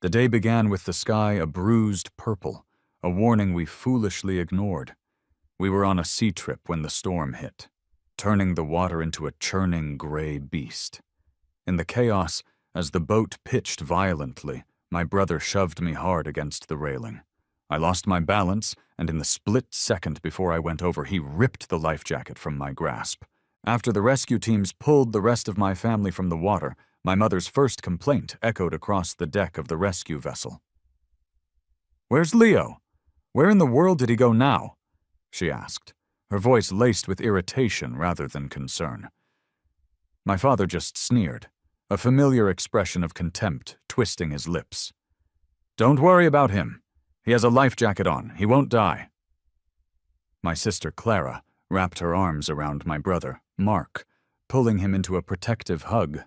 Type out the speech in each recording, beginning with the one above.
The day began with the sky a bruised purple, a warning we foolishly ignored. We were on a sea trip when the storm hit, turning the water into a churning gray beast. In the chaos, as the boat pitched violently, my brother shoved me hard against the railing. I lost my balance, and in the split second before I went over, he ripped the life jacket from my grasp. After the rescue teams pulled the rest of my family from the water, my mother's first complaint echoed across the deck of the rescue vessel. "Where's Leo? Where in the world did he go now?" she asked, her voice laced with irritation rather than concern. My father just sneered, a familiar expression of contempt twisting his lips. "Don't worry about him. He has a life jacket on. He won't die." My sister Clara wrapped her arms around my brother, Mark, pulling him into a protective hug.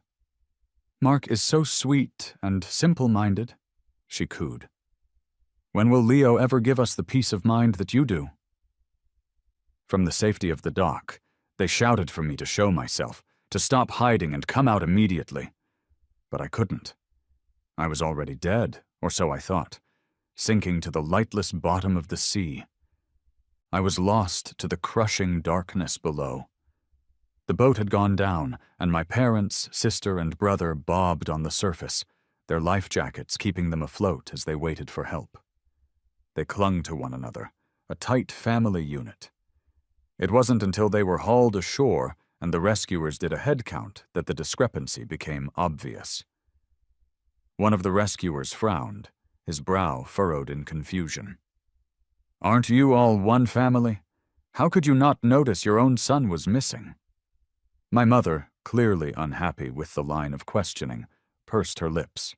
"Mark is so sweet and simple-minded," she cooed. "When will Leo ever give us the peace of mind that you do?" From the safety of the dock, they shouted for me to show myself, to stop hiding and come out immediately. But I couldn't. I was already dead, or so I thought, sinking to the lightless bottom of the sea. I was lost to the crushing darkness below. The boat had gone down, and my parents, sister, and brother bobbed on the surface, their life jackets keeping them afloat as they waited for help. They clung to one another, a tight family unit. It wasn't until they were hauled ashore and the rescuers did a head count that the discrepancy became obvious. One of the rescuers frowned, his brow furrowed in confusion. "Aren't you all one family? How could you not notice your own son was missing?" My mother, clearly unhappy with the line of questioning, pursed her lips.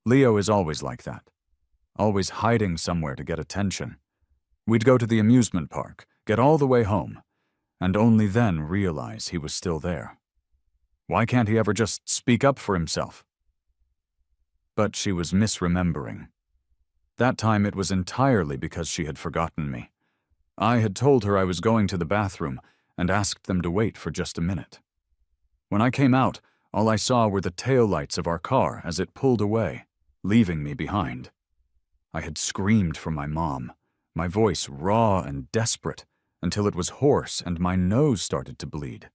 "Leo is always like that, always hiding somewhere to get attention. We'd go to the amusement park, get all the way home, and only then realize he was still there. Why can't he ever just speak up for himself?" But she was misremembering. That time it was entirely because she had forgotten me. I had told her I was going to the bathroom and asked them to wait for just a minute. When I came out, all I saw were the taillights of our car as it pulled away, leaving me behind. I had screamed for my mom, my voice raw and desperate, until it was hoarse and my nose started to bleed.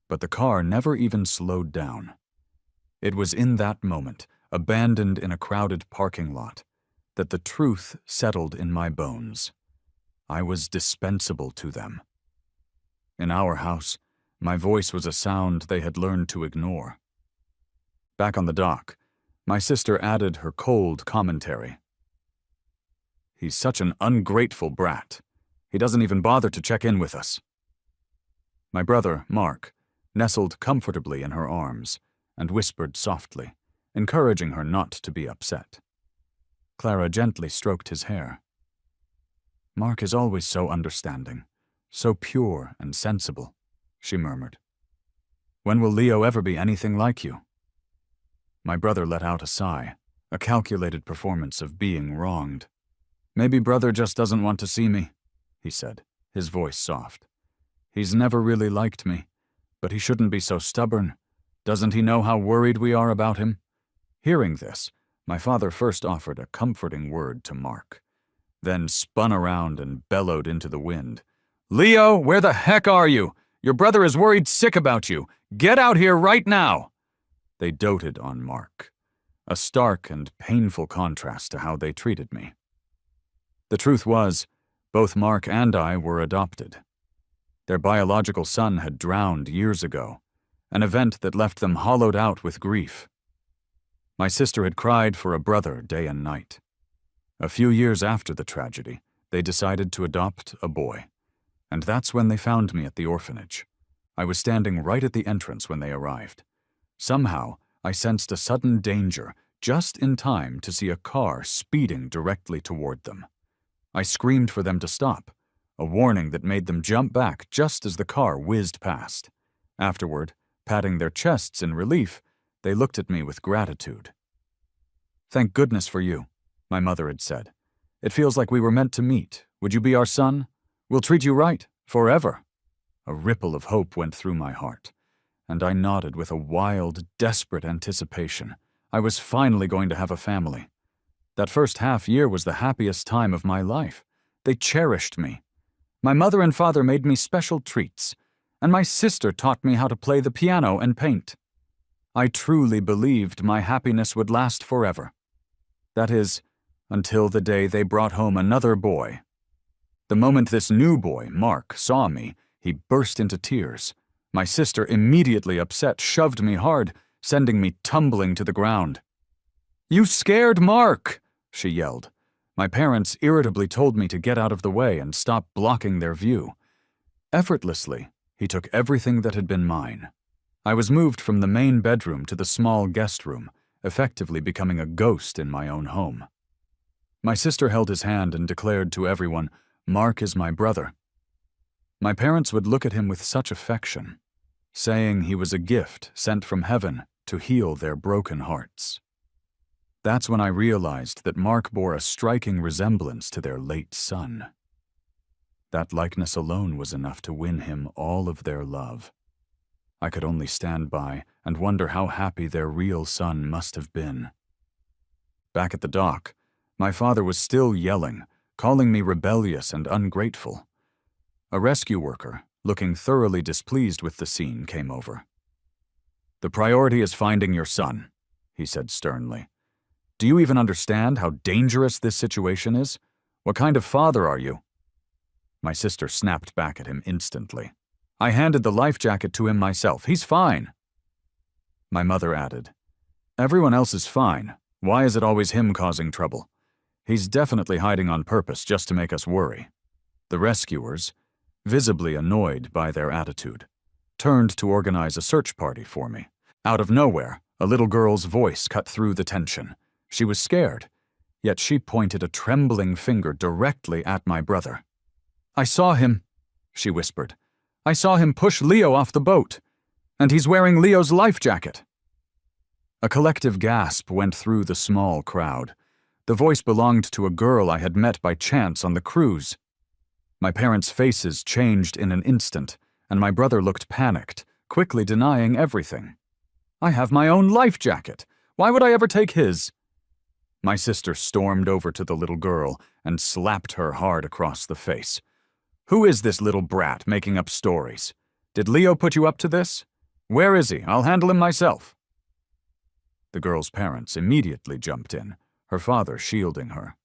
But the car never even slowed down. It was in that moment, abandoned in a crowded parking lot, that the truth settled in my bones. I was dispensable to them. In our house, my voice was a sound they had learned to ignore. Back on the dock, my sister added her cold commentary. "He's such an ungrateful brat. He doesn't even bother to check in with us." My brother, Mark, nestled comfortably in her arms and whispered softly, encouraging her not to be upset. Clara gently stroked his hair. "Mark is always so understanding, so pure and sensible," she murmured. "When will Leo ever be anything like you?" My brother let out a sigh, a calculated performance of being wronged. "Maybe brother just doesn't want to see me," he said, his voice soft. "He's never really liked me, but he shouldn't be so stubborn. Doesn't he know how worried we are about him?" Hearing this, my father first offered a comforting word to Mark, then spun around and bellowed into the wind. "Leo, where the heck are you? Your brother is worried sick about you. Get out here right now!" They doted on Mark, a stark and painful contrast to how they treated me. The truth was, both Mark and I were adopted. Their biological son had drowned years ago, an event that left them hollowed out with grief. My sister had cried for a brother day and night. A few years after the tragedy, they decided to adopt a boy, and that's when they found me at the orphanage. I was standing right at the entrance when they arrived. Somehow, I sensed a sudden danger just in time to see a car speeding directly toward them. I screamed for them to stop, a warning that made them jump back just as the car whizzed past. Afterward, patting their chests in relief, they looked at me with gratitude. "Thank goodness for you," my mother had said. "It feels like we were meant to meet. Would you be our son? We'll treat you right, forever." A ripple of hope went through my heart, and I nodded with a wild, desperate anticipation, I was finally going to have a family. That first half year was the happiest time of my life. They cherished me. My mother and father made me special treats, and my sister taught me how to play the piano and paint. I truly believed my happiness would last forever. That is, until the day they brought home another boy. The moment this new boy, Mark, saw me, he burst into tears. My sister, immediately upset, shoved me hard, sending me tumbling to the ground. "You scared Mark!" she yelled. My parents irritably told me to get out of the way and stop blocking their view. Effortlessly, he took everything that had been mine. I was moved from the main bedroom to the small guest room, effectively becoming a ghost in my own home. My sister held his hand and declared to everyone, "Mark is my brother." My parents would look at him with such affection, saying he was a gift sent from heaven to heal their broken hearts. That's when I realized that Mark bore a striking resemblance to their late son. That likeness alone was enough to win him all of their love. I could only stand by and wonder how happy their real son must have been. Back at the dock, my father was still yelling, calling me rebellious and ungrateful. A rescue worker, looking thoroughly displeased with the scene, came over. "The priority is finding your son," he said sternly. "Do you even understand how dangerous this situation is? What kind of father are you?" My sister snapped back at him instantly. "I handed the life jacket to him myself. He's fine." My mother added, "Everyone else is fine. Why is it always him causing trouble? He's definitely hiding on purpose just to make us worry." The rescuers, visibly annoyed by their attitude, turned to organize a search party for me. Out of nowhere, a little girl's voice cut through the tension. She was scared, yet she pointed a trembling finger directly at my brother. "I saw him," she whispered. "I saw him push Leo off the boat, and he's wearing Leo's life jacket." A collective gasp went through the small crowd. The voice belonged to a girl I had met by chance on the cruise. My parents' faces changed in an instant, and my brother looked panicked, quickly denying everything. "I have my own life jacket. Why would I ever take his?" My sister stormed over to the little girl and slapped her hard across the face. "Who is this little brat making up stories? Did Leo put you up to this? Where is he? I'll handle him myself." The girl's parents immediately jumped in, her father shielding her.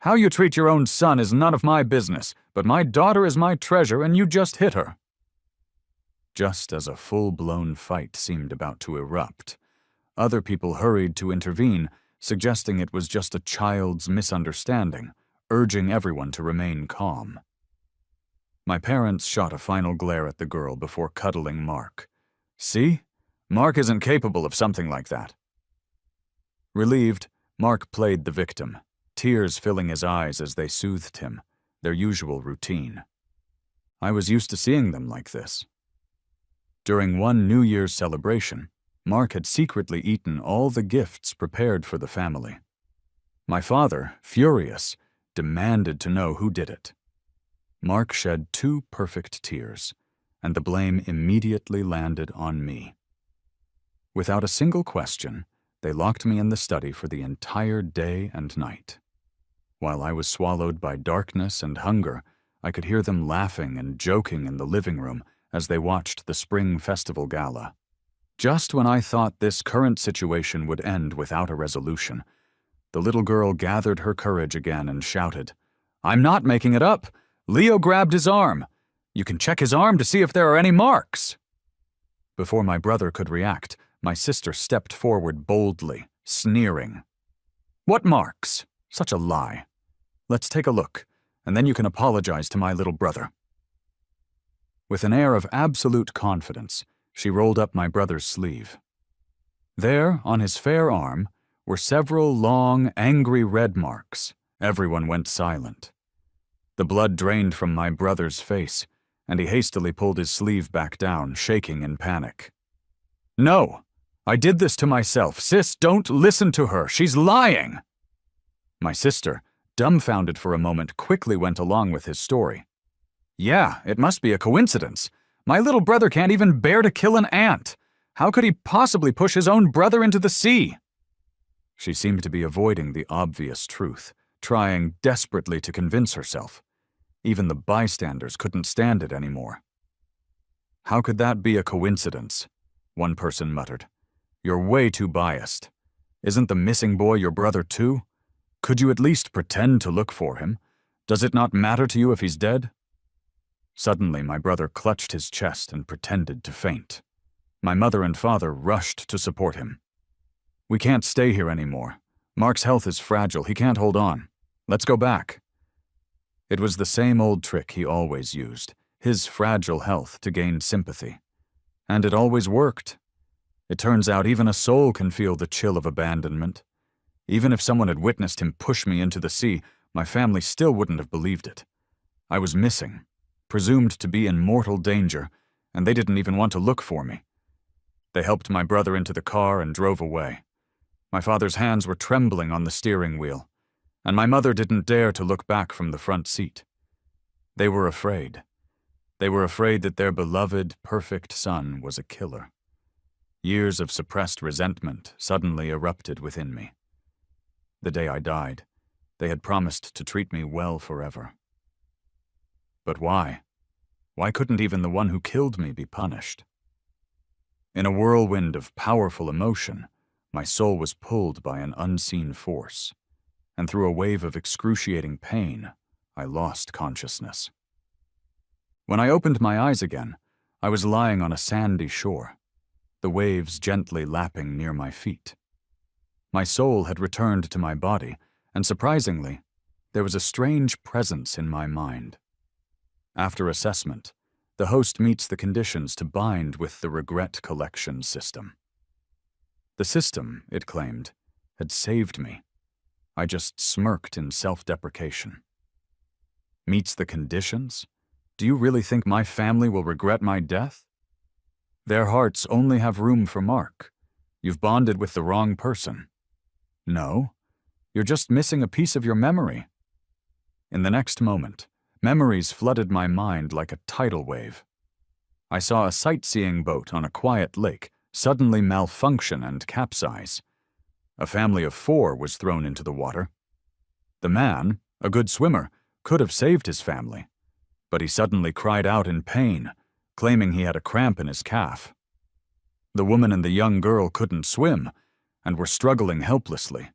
"How you treat your own son is none of my business, but my daughter is my treasure and you just hit her." Just as a full-blown fight seemed about to erupt, other people hurried to intervene, suggesting it was just a child's misunderstanding, urging everyone to remain calm. My parents shot a final glare at the girl before cuddling Mark. "See? Mark isn't capable of something like that." Relieved, Mark played the victim, tears filling his eyes as they soothed him, their usual routine. I was used to seeing them like this. During one New Year's celebration, Mark had secretly eaten all the gifts prepared for the family. My father, furious, demanded to know who did it. Mark shed 2 perfect tears, and the blame immediately landed on me. Without a single question, they locked me in the study for the entire day and night. While I was swallowed by darkness and hunger, I could hear them laughing and joking in the living room as they watched the spring festival gala. Just when I thought this current situation would end without a resolution, the little girl gathered her courage again and shouted, "I'm not making it up! Leo grabbed his arm! You can check his arm to see if there are any marks!" Before my brother could react, my sister stepped forward boldly, sneering. "What marks? Such a lie. Let's take a look, and then you can apologize to my little brother." With an air of absolute confidence, she rolled up my brother's sleeve. There, on his fair arm, were several long, angry red marks. Everyone went silent. The blood drained from my brother's face, and he hastily pulled his sleeve back down, shaking in panic. "No! I did this to myself. Sis, don't listen to her. She's lying!" My sister, dumbfounded for a moment, quickly went along with his story. "Yeah, it must be a coincidence. My little brother can't even bear to kill an ant. How could he possibly push his own brother into the sea?" She seemed to be avoiding the obvious truth, trying desperately to convince herself. Even the bystanders couldn't stand it anymore. "How could that be a coincidence?" one person muttered. "You're way too biased. Isn't the missing boy your brother too? Could you at least pretend to look for him? Does it not matter to you if he's dead?" Suddenly, my brother clutched his chest and pretended to faint. My mother and father rushed to support him. "We can't stay here anymore. Mark's health is fragile. He can't hold on. Let's go back." It was the same old trick he always used, his fragile health to gain sympathy. And it always worked. It turns out even a soul can feel the chill of abandonment. Even if someone had witnessed him push me into the sea, my family still wouldn't have believed it. I was missing, presumed to be in mortal danger, and they didn't even want to look for me. They helped my brother into the car and drove away. My father's hands were trembling on the steering wheel, and my mother didn't dare to look back from the front seat. They were afraid. They were afraid that their beloved, perfect son was a killer. Years of suppressed resentment suddenly erupted within me. The day I died, they had promised to treat me well forever. But why? Why couldn't even the one who killed me be punished? In a whirlwind of powerful emotion, my soul was pulled by an unseen force, and through a wave of excruciating pain, I lost consciousness. When I opened my eyes again, I was lying on a sandy shore, the waves gently lapping near my feet. My soul had returned to my body, and surprisingly, there was a strange presence in my mind. After assessment, the host meets the conditions to bind with the regret collection system. The system, it claimed, had saved me. I just smirked in self-deprecation. Meets the conditions? Do you really think my family will regret my death? Their hearts only have room for Mark. You've bonded with the wrong person. No, you're just missing a piece of your memory. In the next moment, memories flooded my mind like a tidal wave. I saw a sightseeing boat on a quiet lake suddenly malfunction and capsize. A family of 4 was thrown into the water. The man, a good swimmer, could have saved his family, but he suddenly cried out in pain, claiming he had a cramp in his calf. The woman and the young girl couldn't swim and were struggling helplessly,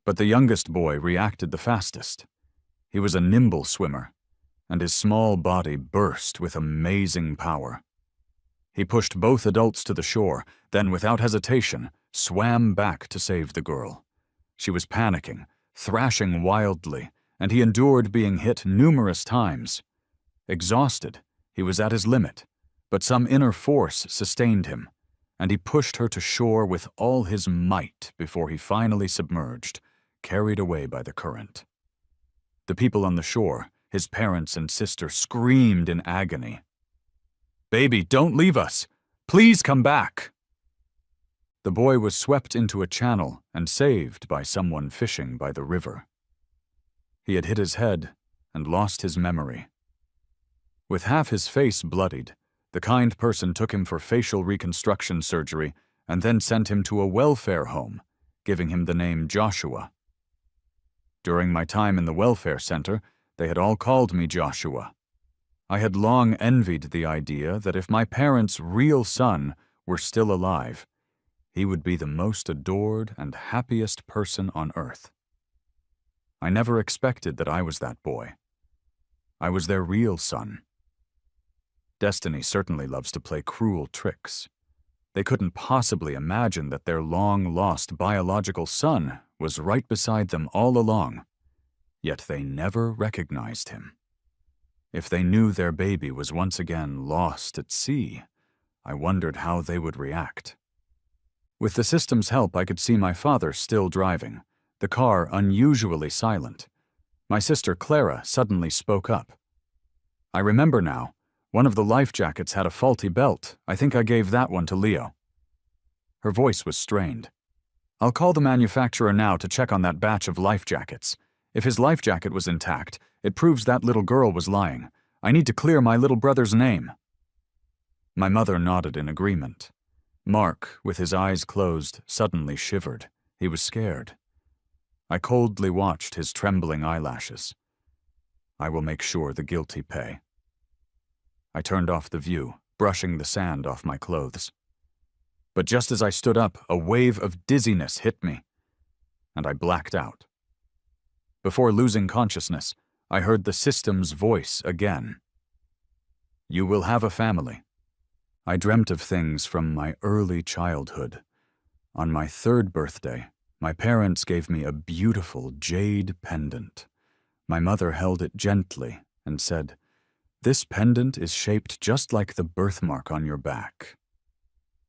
but the youngest boy reacted the fastest. He was a nimble swimmer, and his small body burst with amazing power. He pushed both adults to the shore, then without hesitation, swam back to save the girl. She was panicking, thrashing wildly, and he endured being hit numerous times. Exhausted, he was at his limit, but some inner force sustained him, and he pushed her to shore with all his might before he finally submerged, carried away by the current. The people on the shore, his parents and sister, screamed in agony. "Baby, don't leave us! Please come back!" The boy was swept into a channel and saved by someone fishing by the river. He had hit his head and lost his memory. With half his face bloodied, the kind person took him for facial reconstruction surgery and then sent him to a welfare home, giving him the name Joshua. During my time in the welfare center, they had all called me Joshua. I had long envied the idea that if my parents' real son were still alive, he would be the most adored and happiest person on earth. I never expected that I was that boy. I was their real son. Destiny certainly loves to play cruel tricks. They couldn't possibly imagine that their long-lost biological son was right beside them all along, yet they never recognized him. If they knew their baby was once again lost at sea, I wondered how they would react. With the system's help, I could see my father still driving, the car unusually silent. My sister Clara suddenly spoke up. "I remember now. One of the life jackets had a faulty belt. I think I gave that one to Leo." Her voice was strained. "I'll call the manufacturer now to check on that batch of life jackets. If his life jacket was intact, it proves that little girl was lying. I need to clear my little brother's name." My mother nodded in agreement. Mark, with his eyes closed, suddenly shivered, He was scared. I coldly watched his trembling eyelashes. I will make sure the guilty pay. I turned off the view, brushing the sand off my clothes. But just as I stood up, a wave of dizziness hit me, and I blacked out. Before losing consciousness, I heard the system's voice again. You will have a family. I dreamt of things from my early childhood. On my 3rd birthday, my parents gave me a beautiful jade pendant. My mother held it gently and said, "This pendant is shaped just like the birthmark on your back.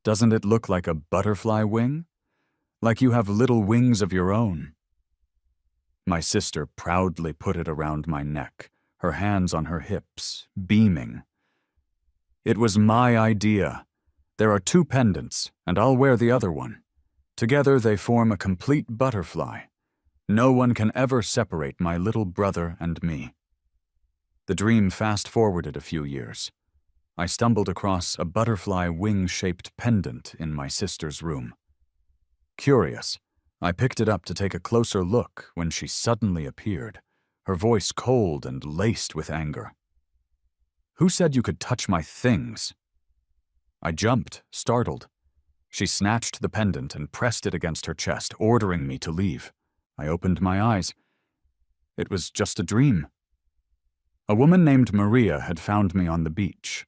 Doesn't it look like a butterfly wing? Like you have little wings of your own." My sister proudly put it around my neck, her hands on her hips, beaming. It was my idea. There are 2 pendants, and I'll wear the other one. Together they form a complete butterfly. No one can ever separate my little brother and me. The dream fast-forwarded a few years. I stumbled across a butterfly wing-shaped pendant in my sister's room. Curious, I picked it up to take a closer look when she suddenly appeared, her voice cold and laced with anger. "Who said you could touch my things?" I jumped, startled. She snatched the pendant and pressed it against her chest, ordering me to leave. I opened my eyes. It was just a dream. A woman named Maria had found me on the beach.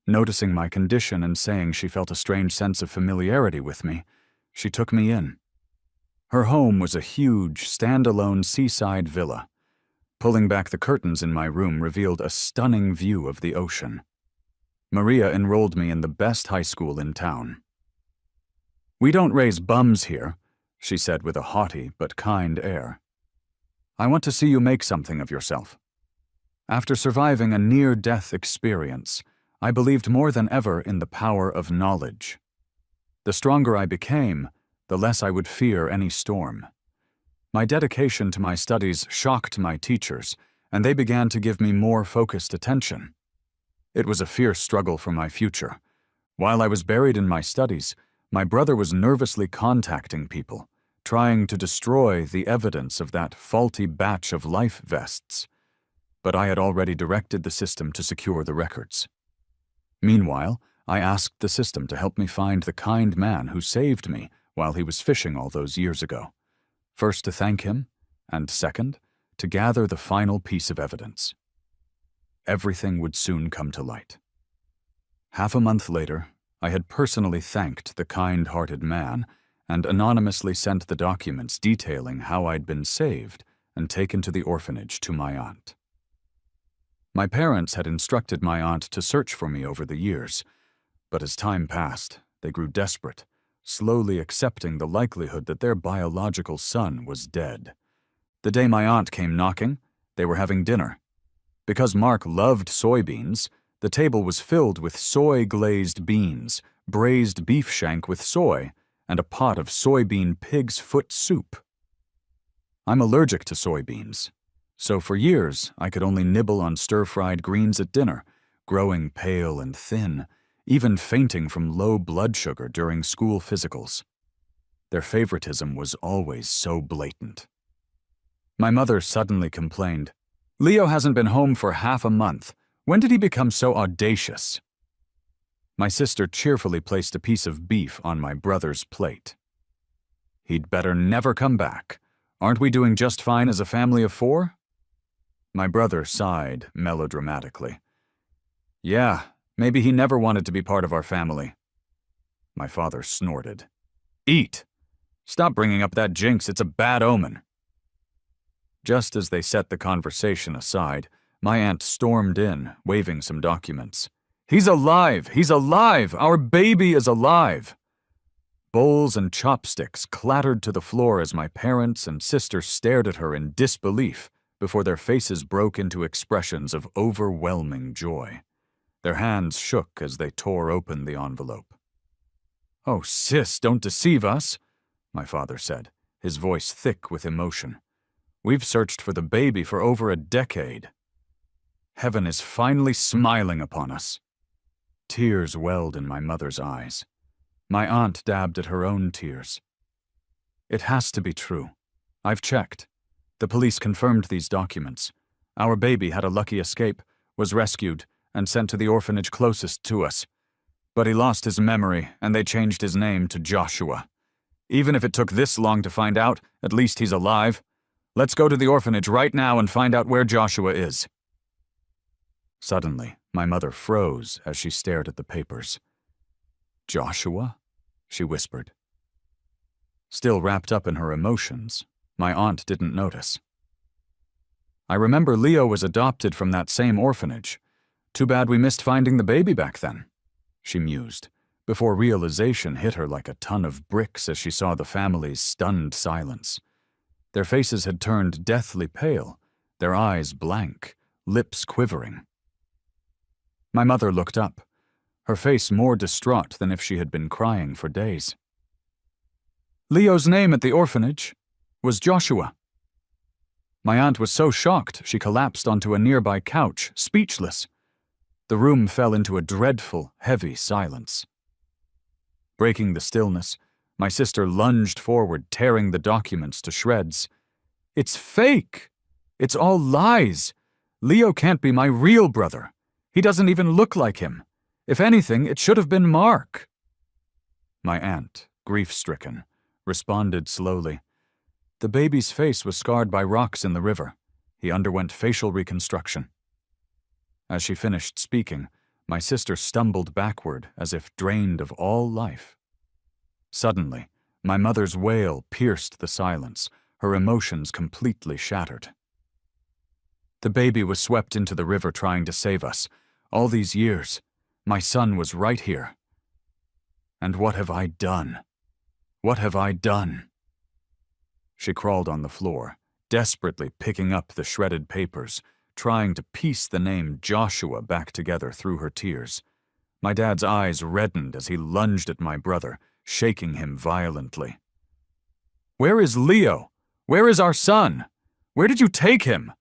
Noticing my condition and saying she felt a strange sense of familiarity with me, she took me in. Her home was a huge, standalone seaside villa. Pulling back the curtains in my room revealed a stunning view of the ocean. Maria enrolled me in the best high school in town. "We don't raise bums here," she said with a haughty but kind air. "I want to see you make something of yourself." After surviving a near-death experience, I believed more than ever in the power of knowledge. The stronger I became, the less I would fear any storm. My dedication to my studies shocked my teachers, and they began to give me more focused attention. It was a fierce struggle for my future. While I was buried in my studies, my brother was nervously contacting people, trying to destroy the evidence of that faulty batch of life vests. But I had already directed the system to secure the records. Meanwhile, I asked the system to help me find the kind man who saved me while he was fishing all those years ago. First to thank him, and second, to gather the final piece of evidence. Everything would soon come to light. Half a month later, I had personally thanked the kind-hearted man and anonymously sent the documents detailing how I'd been saved and taken to the orphanage to my aunt. My parents had instructed my aunt to search for me over the years, but as time passed, they grew desperate, slowly accepting the likelihood that their biological son was dead. The day my aunt came knocking, they were having dinner. Because Mark loved soybeans, the table was filled with soy-glazed beans, braised beef shank with soy, and a pot of soybean pig's foot soup. I'm allergic to soybeans, so for years I could only nibble on stir-fried greens at dinner, growing pale and thin, even fainting from low blood sugar during school physicals. Their favoritism was always so blatant. My mother suddenly complained, "Leo hasn't been home for half a month. When did he become so audacious?" My sister cheerfully placed a piece of beef on my brother's plate. "He'd better never come back. Aren't we doing just fine as a family of 4? My brother sighed melodramatically. "Yeah, maybe he never wanted to be part of our family." My father snorted. "Eat! Stop bringing up that jinx, it's a bad omen." Just as they set the conversation aside, my aunt stormed in, waving some documents. "He's alive! He's alive! Our baby is alive!" Bowls and chopsticks clattered to the floor as my parents and sister stared at her in disbelief before their faces broke into expressions of overwhelming joy. Their hands shook as they tore open the envelope. "Oh, sis, don't deceive us," my father said, his voice thick with emotion. "We've searched for the baby for over a decade. Heaven is finally smiling upon us." Tears welled in my mother's eyes. My aunt dabbed at her own tears. It has to be true. I've checked. The police confirmed these documents. Our baby had a lucky escape, was rescued, and sent to the orphanage closest to us. But he lost his memory, and they changed his name to Joshua. Even if it took this long to find out, at least he's alive. Let's go to the orphanage right now and find out where Joshua is. Suddenly, my mother froze as she stared at the papers. Joshua? She whispered. Still wrapped up in her emotions, my aunt didn't notice. I remember Leo was adopted from that same orphanage. Too bad we missed finding the baby back then, she mused, before realization hit her like a ton of bricks as she saw the family's stunned silence. Their faces had turned deathly pale, their eyes blank, lips quivering. My mother looked up, her face more distraught than if she had been crying for days. Leo's name at the orphanage was Joshua. My aunt was so shocked she collapsed onto a nearby couch, speechless. The room fell into a dreadful, heavy silence. Breaking the stillness, my sister lunged forward, tearing the documents to shreds. It's fake! It's all lies! Leo can't be my real brother. He doesn't even look like him. If anything, it should have been Mark. My aunt, grief-stricken, responded slowly. The baby's face was scarred by rocks in the river. He underwent facial reconstruction. As she finished speaking, my sister stumbled backward as if drained of all life. Suddenly, my mother's wail pierced the silence, her emotions completely shattered. The baby was swept into the river trying to save us. All these years, my son was right here. And what have I done? What have I done? She crawled on the floor, desperately picking up the shredded papers, trying to piece the name Joshua back together through her tears. My dad's eyes reddened as he lunged at my brother, shaking him violently. Where is Leo? Where is our son? Where did you take him?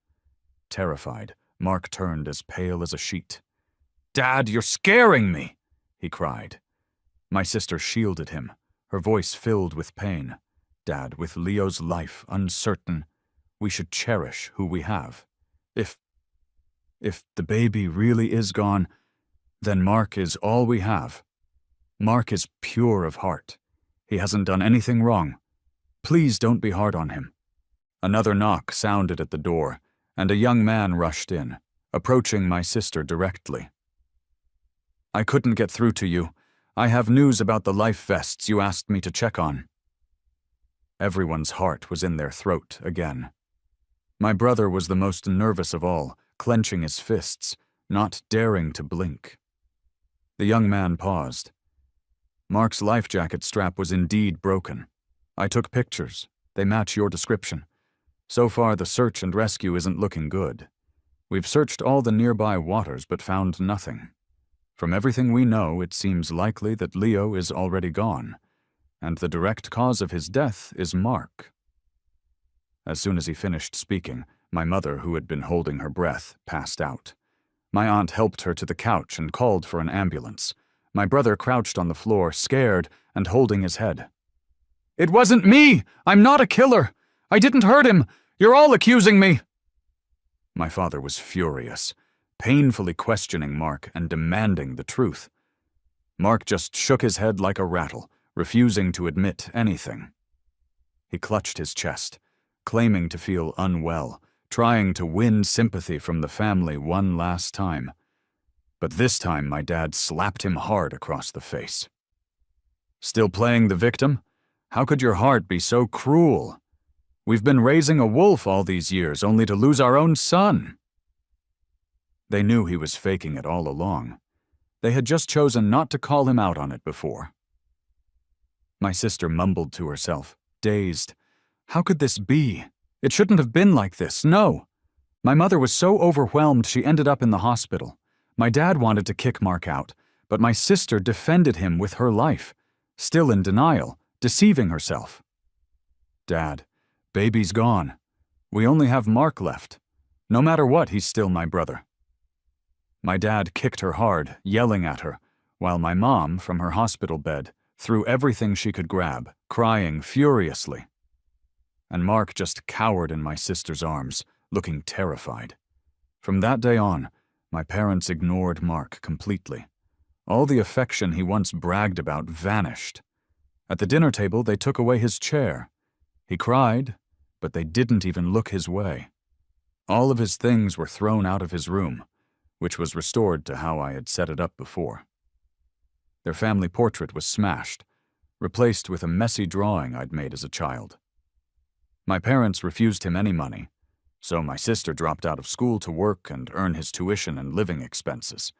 Terrified, Mark turned as pale as a sheet. Dad, you're scaring me, he cried. My sister shielded him, her voice filled with pain. Dad, with Leo's life uncertain, we should cherish who we have. If the baby really is gone, then Mark is all we have. Mark is pure of heart. He hasn't done anything wrong. Please don't be hard on him. Another knock sounded at the door, and a young man rushed in, approaching my sister directly. I couldn't get through to you. I have news about the life vests you asked me to check on. Everyone's heart was in their throat again. My brother was the most nervous of all, clenching his fists, not daring to blink. The young man paused. Mark's life jacket strap was indeed broken. I took pictures. They match your description. So far, the search and rescue isn't looking good. We've searched all the nearby waters but found nothing. From everything we know, it seems likely that Leo is already gone, and the direct cause of his death is Mark. As soon as he finished speaking, my mother, who had been holding her breath, passed out. My aunt helped her to the couch and called for an ambulance. My brother crouched on the floor, scared and holding his head. It wasn't me! I'm not a killer! I didn't hurt him! You're all accusing me! My father was furious, painfully questioning Mark and demanding the truth. Mark just shook his head like a rattle, refusing to admit anything. He clutched his chest, claiming to feel unwell, trying to win sympathy from the family one last time. But this time my dad slapped him hard across the face. Still playing the victim? How could your heart be so cruel? We've been raising a wolf all these years, only to lose our own son. They knew he was faking it all along. They had just chosen not to call him out on it before. My sister mumbled to herself, dazed. How could this be? It shouldn't have been like this, no. My mother was so overwhelmed she ended up in the hospital. My dad wanted to kick Mark out, but my sister defended him with her life, still in denial, deceiving herself. Dad, baby's gone. We only have Mark left. No matter what, he's still my brother. My dad kicked her hard, yelling at her, while my mom, from her hospital bed, threw everything she could grab, crying furiously. and Mark just cowered in my sister's arms, looking terrified. From that day on, my parents ignored Mark completely. All the affection he once bragged about vanished. At the dinner table, they took away his chair. He cried, but they didn't even look his way. All of his things were thrown out of his room, which was restored to how I had set it up before. Their family portrait was smashed, replaced with a messy drawing I'd made as a child. My parents refused him any money, so my sister dropped out of school to work and earn his tuition and living expenses.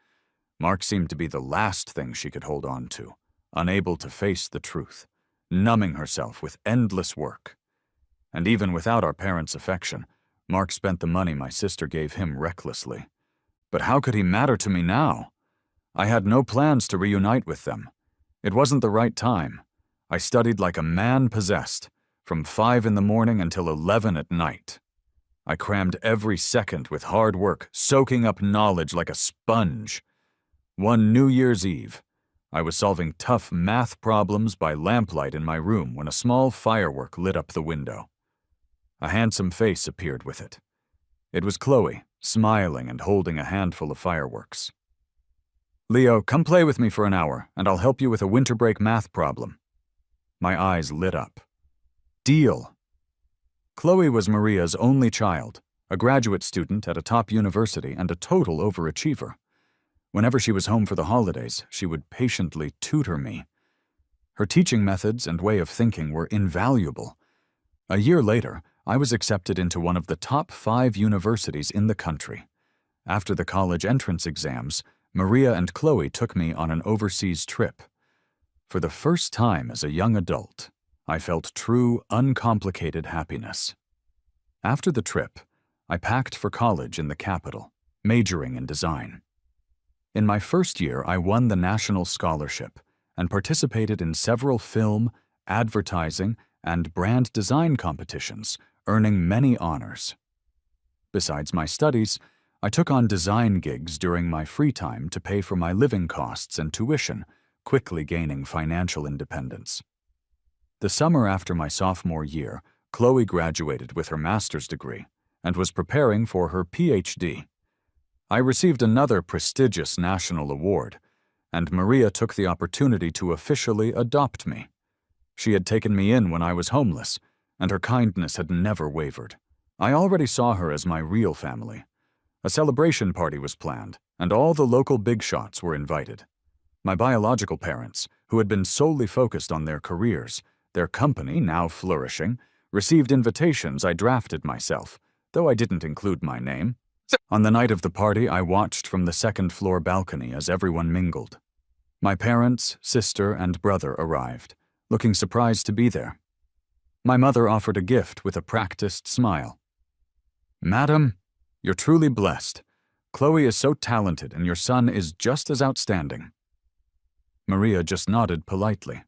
Mark seemed to be the last thing she could hold on to, unable to face the truth, numbing herself with endless work. And even without our parents' affection, Mark spent the money my sister gave him recklessly. But how could he matter to me now? I had no plans to reunite with them. It wasn't the right time. I studied like a man possessed, from 5 in the morning until 11 at night. I crammed every second with hard work, soaking up knowledge like a sponge. One New Year's Eve, I was solving tough math problems by lamplight in my room when a small firework lit up the window. A handsome face appeared with it. It was Chloe, smiling and holding a handful of fireworks. "Leo, come play with me for an hour, and I'll help you with a winter break math problem." My eyes lit up. Deal! Chloe was Maria's only child, a graduate student at a top university and a total overachiever. Whenever she was home for the holidays, she would patiently tutor me. Her teaching methods and way of thinking were invaluable. A year later, I was accepted into one of the top 5 universities in the country. After the college entrance exams, Maria and Chloe took me on an overseas trip. For the first time as a young adult, I felt true, uncomplicated happiness. After the trip, I packed for college in the capital, majoring in design. In my first year, I won the national scholarship and participated in several film, advertising, and brand design competitions, earning many honors. Besides my studies, I took on design gigs during my free time to pay for my living costs and tuition, quickly gaining financial independence. The summer after my sophomore year, Chloe graduated with her master's degree and was preparing for her PhD. I received another prestigious national award, and Maria took the opportunity to officially adopt me. She had taken me in when I was homeless, and her kindness had never wavered. I already saw her as my real family. A celebration party was planned, and all the local big shots were invited. My biological parents, who had been solely focused on their careers, their company now flourishing, received invitations I drafted myself, though I didn't include my name. On the night of the party, I watched from the second-floor balcony as everyone mingled. My parents, sister, and brother arrived, looking surprised to be there. My mother offered a gift with a practiced smile. "Madam, you're truly blessed. Chloe is so talented, and your son is just as outstanding." Maria just nodded politely.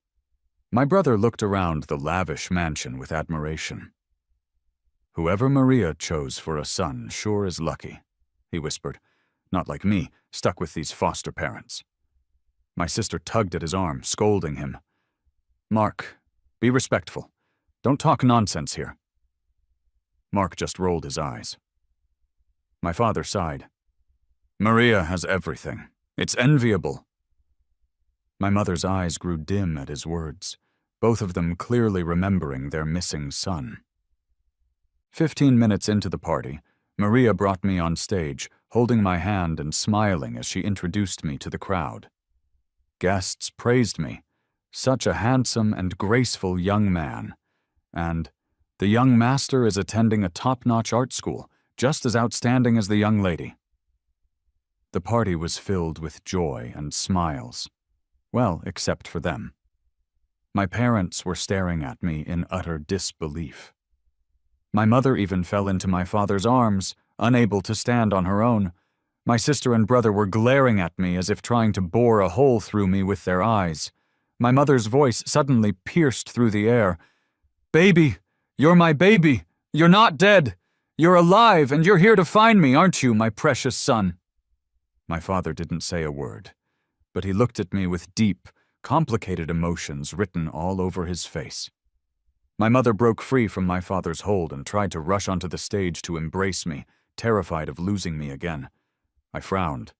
My brother looked around the lavish mansion with admiration. "Whoever Maria chose for a son sure is lucky," he whispered. "Not like me, stuck with these foster parents." My sister tugged at his arm, scolding him. "Mark, be respectful. Don't talk nonsense here." Mark just rolled his eyes. My father sighed. "Maria has everything. It's enviable." My mother's eyes grew dim at his words, both of them clearly remembering their missing son. 15 minutes into the party, Maria brought me on stage, holding my hand and smiling as she introduced me to the crowd. Guests praised me. Such a handsome and graceful young man. And the young master is attending a top-notch art school, just as outstanding as the young lady. The party was filled with joy and smiles. Well, except for them. My parents were staring at me in utter disbelief. My mother even fell into my father's arms, unable to stand on her own. My sister and brother were glaring at me as if trying to bore a hole through me with their eyes. My mother's voice suddenly pierced through the air. "Baby, you're my baby. You're not dead. You're alive, and you're here to find me, aren't you, my precious son?" My father didn't say a word, but he looked at me with deep, complicated emotions written all over his face. My mother broke free from my father's hold and tried to rush onto the stage to embrace me, terrified of losing me again. I frowned,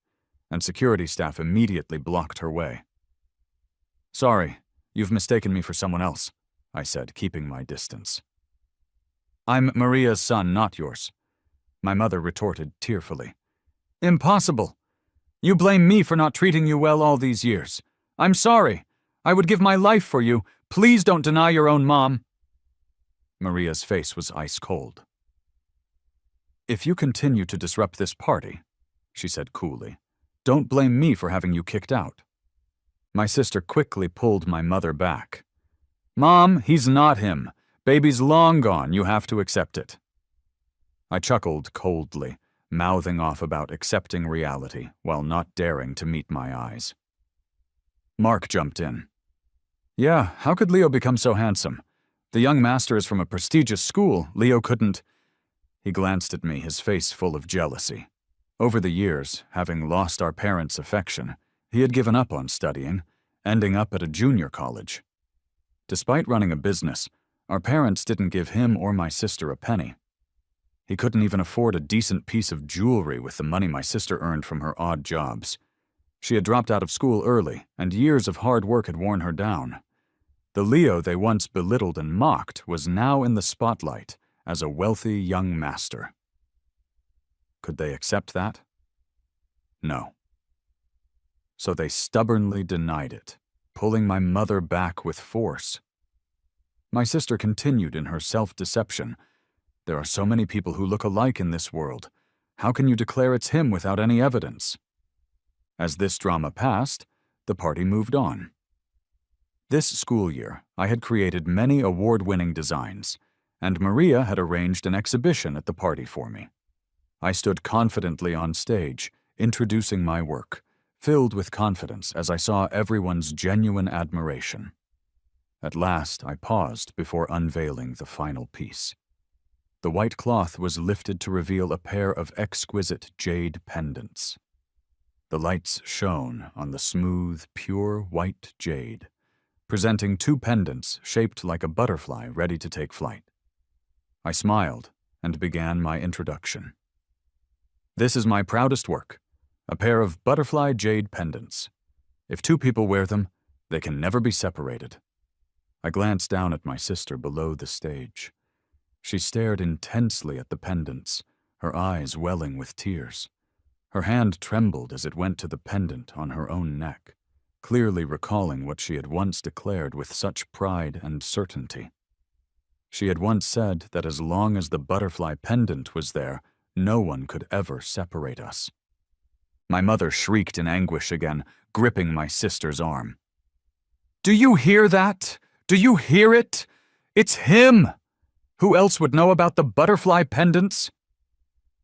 and security staff immediately blocked her way. "Sorry, you've mistaken me for someone else," I said, keeping my distance. "I'm Maria's son, not yours," my mother retorted tearfully. "Impossible! You blame me for not treating you well all these years. I'm sorry. I would give my life for you. Please don't deny your own mom." Maria's face was ice cold. "If you continue to disrupt this party," she said coolly, "don't blame me for having you kicked out." My sister quickly pulled my mother back. "Mom, he's not him. Baby's long gone. You have to accept it." I chuckled coldly, mouthing off about accepting reality while not daring to meet my eyes. Mark jumped in. "Yeah, how could Leo become so handsome? The young master is from a prestigious school. Leo couldn't—" He glanced at me, his face full of jealousy. Over the years, having lost our parents' affection, he had given up on studying, ending up at a junior college. Despite running a business, our parents didn't give him or my sister a penny. He couldn't even afford a decent piece of jewelry with the money my sister earned from her odd jobs. She had dropped out of school early, and years of hard work had worn her down. The Leo they once belittled and mocked was now in the spotlight as a wealthy young master. Could they accept that? No. So they stubbornly denied it, pulling my mother back with force. My sister continued in her self-deception. "There are so many people who look alike in this world. How can you declare it's him without any evidence?" As this drama passed, the party moved on. This school year, I had created many award-winning designs, and Maria had arranged an exhibition at the party for me. I stood confidently on stage, introducing my work, filled with confidence as I saw everyone's genuine admiration. At last, I paused before unveiling the final piece. The white cloth was lifted to reveal a pair of exquisite jade pendants. The lights shone on the smooth, pure white jade, presenting two pendants shaped like a butterfly ready to take flight. I smiled and began my introduction. "This is my proudest work, a pair of butterfly jade pendants. If two people wear them, they can never be separated." I glanced down at my sister below the stage. She stared intensely at the pendants, her eyes welling with tears. Her hand trembled as it went to the pendant on her own neck, clearly recalling what she had once declared with such pride and certainty. She had once said that as long as the butterfly pendant was there, no one could ever separate us. My mother shrieked in anguish again, gripping my sister's arm. "Do you hear that? Do you hear it? It's him! Who else would know about the butterfly pendants?"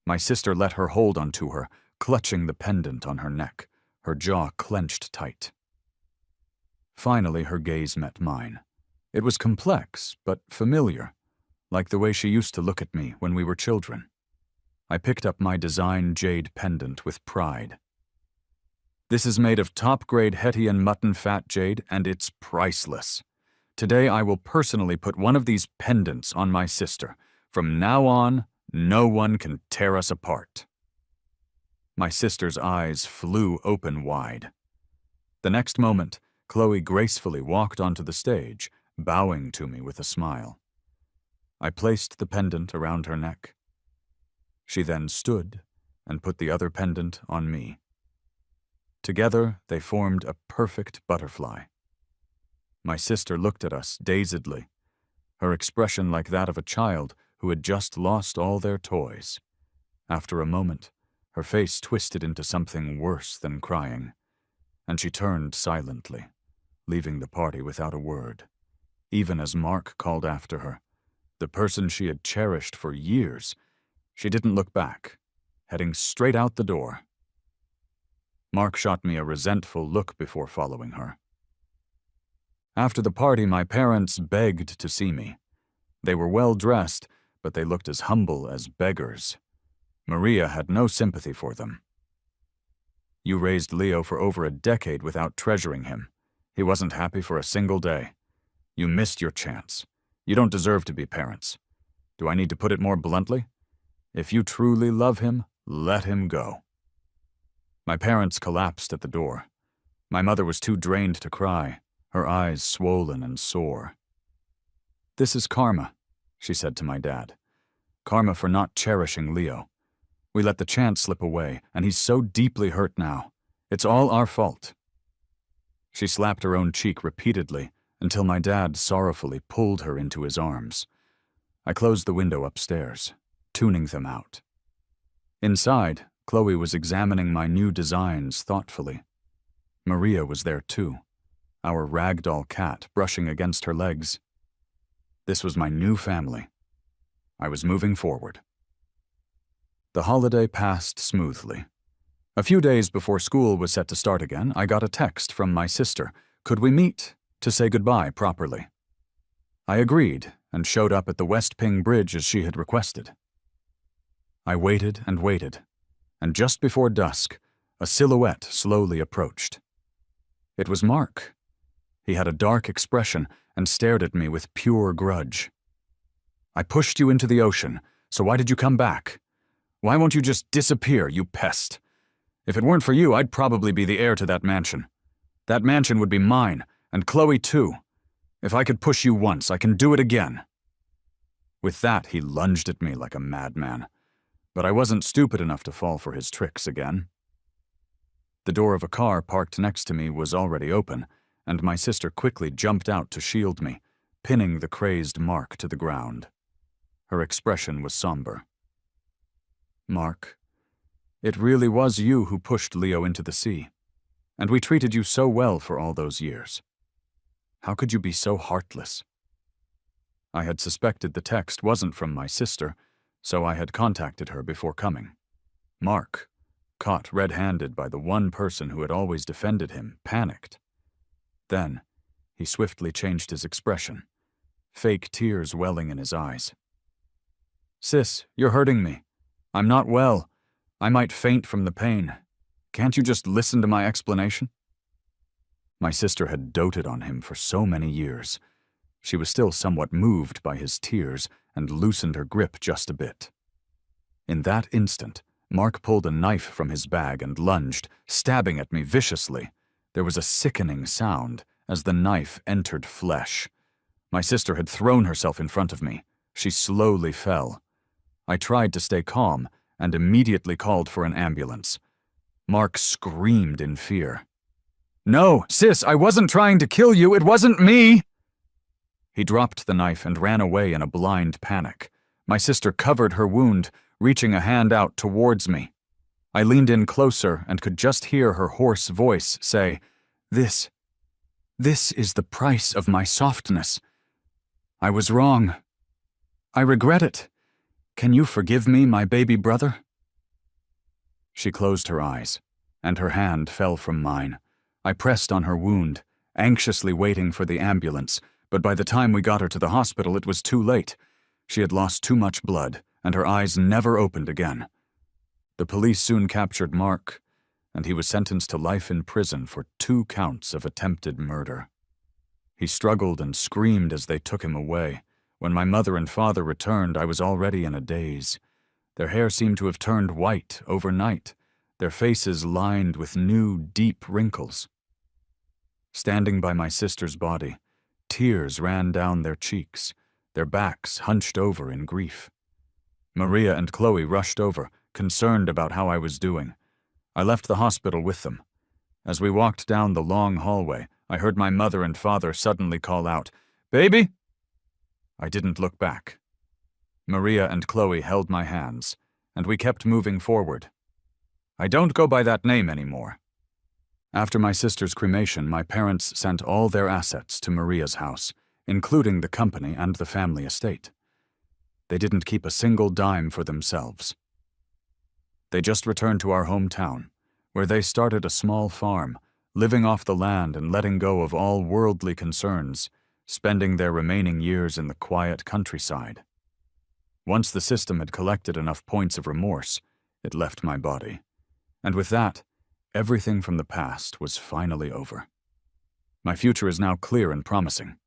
My sister let her hold onto her, clutching the pendant on her neck, her jaw clenched tight. Finally, her gaze met mine. It was complex, but familiar, like the way she used to look at me when we were children. I picked up my design jade pendant with pride. "This is made of top-grade Hettian mutton fat jade, and it's priceless. Today I will personally put one of these pendants on my sister. From now on, no one can tear us apart." My sister's eyes flew open wide. The next moment, Chloe gracefully walked onto the stage, bowing to me with a smile. I placed the pendant around her neck. She then stood and put the other pendant on me. Together, they formed a perfect butterfly. My sister looked at us dazedly, her expression like that of a child who had just lost all their toys. After a moment, her face twisted into something worse than crying, and she turned silently, leaving the party without a word, even as Mark called after her. The person she had cherished for years, she didn't look back, heading straight out the door. Mark shot me a resentful look before following her. After the party, my parents begged to see me. They were well-dressed, but they looked as humble as beggars. Maria had no sympathy for them. "You raised Leo for over a decade without treasuring him. He wasn't happy for a single day. You missed your chance. You don't deserve to be parents. Do I need to put it more bluntly? If you truly love him, let him go." My parents collapsed at the door. My mother was too drained to cry, her eyes swollen and sore. "This is karma," she said to my dad. "Karma for not cherishing Leo. We let the chance slip away, and he's so deeply hurt now. It's all our fault." She slapped her own cheek repeatedly until my dad sorrowfully pulled her into his arms. I closed the window upstairs, tuning them out. Inside, Chloe was examining my new designs thoughtfully. Maria was there too, our ragdoll cat brushing against her legs. This was my new family. I was moving forward. The holiday passed smoothly. A few days before school was set to start again, I got a text from my sister. Could we meet to say goodbye properly? I agreed and showed up at the West Ping Bridge as she had requested. I waited, and just before dusk, a silhouette slowly approached. It was Mark. He had a dark expression and stared at me with pure grudge. "I pushed you into the ocean, so why did you come back? Why won't you just disappear, you pest? If it weren't for you, I'd probably be the heir to that mansion. That mansion would be mine, and Chloe too. If I could push you once, I can do it again." With that, he lunged at me like a madman, but I wasn't stupid enough to fall for his tricks again. The door of a car parked next to me was already open, and my sister quickly jumped out to shield me, pinning the crazed Mark to the ground. Her expression was somber. "Mark, it really was you who pushed Leo into the sea, and we treated you so well for all those years. How could you be so heartless?" I had suspected the text wasn't from my sister, so I had contacted her before coming. Mark, caught red-handed by the one person who had always defended him, panicked. Then, he swiftly changed his expression, fake tears welling in his eyes. "Sis, you're hurting me. I'm not well. I might faint from the pain. Can't you just listen to my explanation?" My sister had doted on him for so many years. She was still somewhat moved by his tears and loosened her grip just a bit. In that instant, Mark pulled a knife from his bag and lunged, stabbing at me viciously. There was a sickening sound as the knife entered flesh. My sister had thrown herself in front of me. She slowly fell. I tried to stay calm and immediately called for an ambulance. Mark screamed in fear. "No, sis, I wasn't trying to kill you. It wasn't me!" He dropped the knife and ran away in a blind panic. My sister covered her wound, reaching a hand out towards me. I leaned in closer and could just hear her hoarse voice say, This is the price of my softness. I was wrong. I regret it. Can you forgive me, my baby brother?" She closed her eyes, and her hand fell from mine. I pressed on her wound, anxiously waiting for the ambulance, but by the time we got her to the hospital, it was too late. She had lost too much blood, and her eyes never opened again. The police soon captured Mark, and he was sentenced to life in prison for 2 counts of attempted murder. He struggled and screamed as they took him away. When my mother and father returned, I was already in a daze. Their hair seemed to have turned white overnight, their faces lined with new, deep wrinkles. Standing by my sister's body, tears ran down their cheeks, their backs hunched over in grief. Maria and Chloe rushed over, concerned about how I was doing. I left the hospital with them. As we walked down the long hallway, I heard my mother and father suddenly call out, "Baby!" I didn't look back. Maria and Chloe held my hands, and we kept moving forward. I don't go by that name anymore. After my sister's cremation, my parents sent all their assets to Maria's house, including the company and the family estate. They didn't keep a single dime for themselves. They just returned to our hometown, where they started a small farm, living off the land and letting go of all worldly concerns, spending their remaining years in the quiet countryside. Once the system had collected enough points of remorse, it left my body. And with that, everything from the past was finally over. My future is now clear and promising.